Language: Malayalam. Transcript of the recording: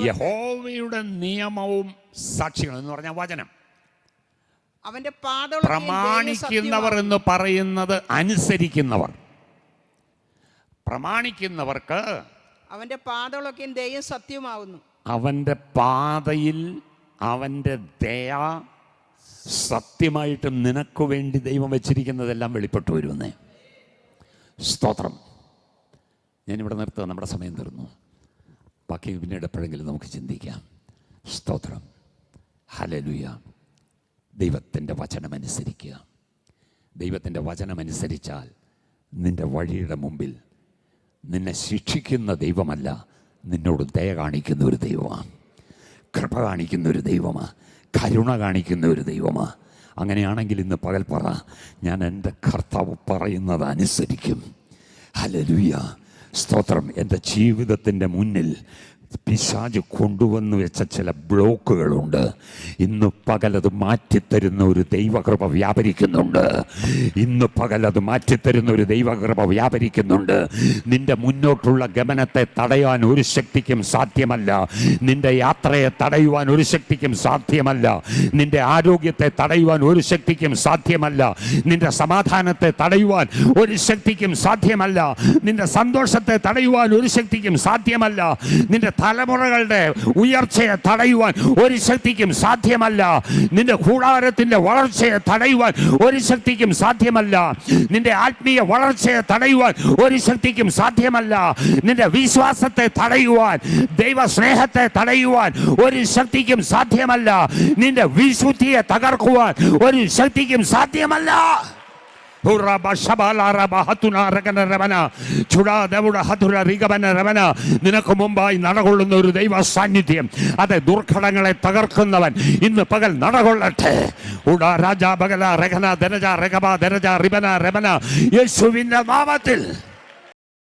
യഹോവയുടെ നിയമവും സാക്ഷികളും എന്ന് പറഞ്ഞ വചനം. അവന്റെ പാതകൾ പ്രമാണിക്കുന്നവർ എന്ന് പറയുന്നത് അനുസരിക്കുന്നവർ. പ്രമാണിക്കുന്നവർക്ക് അവന്റെ പാതകളൊക്കെ ദയയും സത്യവുമാകുന്നു. അവന്റെ പാതയിൽ അവന്റെ ദയ സത്യമായിട്ടും നിനക്ക് വേണ്ടി ദൈവം വെച്ചിരിക്കുന്നതെല്ലാം വെളിപ്പെട്ടു വരുമെന്നേ. സ്തോത്രം. ഞാനിവിടെ നിർത്തുക, നമ്മുടെ സമയം തീർന്നു. ബാക്കി പിന്നീട് എപ്പോഴെങ്കിലും നമുക്ക് ചിന്തിക്കാം. സ്തോത്രം. ഹല്ലേലൂയ. ദൈവത്തിൻ്റെ വചനമനുസരിക്കുക. ദൈവത്തിൻ്റെ വചനമനുസരിച്ചാൽ നിൻ്റെ വഴിയുടെ മുമ്പിൽ നിന്നെ ശിക്ഷിക്കുന്ന ദൈവമല്ല, നിന്നോട് ദയ കാണിക്കുന്ന ഒരു ദൈവമാണ്, കൃപ കാണിക്കുന്ന ഒരു ദൈവമാണ്, കരുണ കാണിക്കുന്ന ഒരു ദൈവമാണ്. അങ്ങനെയാണെങ്കിൽ ഇന്ന് പകൽ പറ, ഞാൻ എൻ്റെ കർത്താവ് പറയുന്നത് അനുസരിക്കും. ഹല്ലേലൂയ. സ്തോത്രം. എൻ്റെ ജീവിതത്തിൻ്റെ മുന്നിൽ പിശാച് കൊണ്ടുവന്ന് വെച്ച ചില ബ്ലോക്കുകളുണ്ട്. ഇന്ന് പകലത് മാറ്റിത്തരുന്ന ഒരു ദൈവകൃപ വ്യാപരിക്കുന്നുണ്ട്. ഇന്ന് പകലത് മാറ്റിത്തരുന്ന ഒരു ദൈവകൃപ വ്യാപരിക്കുന്നുണ്ട്. നിന്റെ മുന്നോട്ടുള്ള ഗമനത്തെ തടയാൻ ഒരു ശക്തിക്കും സാധ്യമല്ല. നിന്റെ യാത്രയെ തടയുവാൻ ഒരു ശക്തിക്കും സാധ്യമല്ല. നിന്റെ ആരോഗ്യത്തെ തടയുവാൻ ഒരു ശക്തിക്കും സാധ്യമല്ല. നിന്റെ സമാധാനത്തെ തടയുവാൻ ഒരു ശക്തിക്കും സാധ്യമല്ല. നിന്റെ സന്തോഷത്തെ തടയുവാൻ ഒരു ശക്തിക്കും സാധ്യമല്ല. നിന്റെ തലമുറകളുടെ ഉയർച്ചയെ തടയുവാൻ ഒരു ശക്തിക്കും സാധ്യമല്ല. നിന്റെ കൂടാരത്തിന്റെ വളർച്ചയെ തടയുവാൻ ഒരു ശക്തിക്കും സാധ്യമല്ല. നിന്റെ ആത്മീയ വളർച്ചയെ തടയുവാൻ ഒരു ശക്തിക്കും സാധ്യമല്ല. നിന്റെ വിശ്വാസത്തെ തടയുവാൻ, ദൈവ സ്നേഹത്തെ തടയുവാൻ ഒരു ശക്തിക്കും സാധ്യമല്ല. നിന്റെ വിശുദ്ധിയെ തകർക്കുവാൻ ഒരു ശക്തിക്കും സാധ്യമല്ല. നിനക്ക് മുമ്പായി നടകൊള്ളുന്ന ഒരു ദൈവ സാന്നിധ്യം, അതെ, ദുർഘടങ്ങളെ തകർക്കുന്നവൻ ഇന്ന് പകൽ നടകൊള്ളട്ടെ. യേശുവിന്റെ നാമത്തിൽ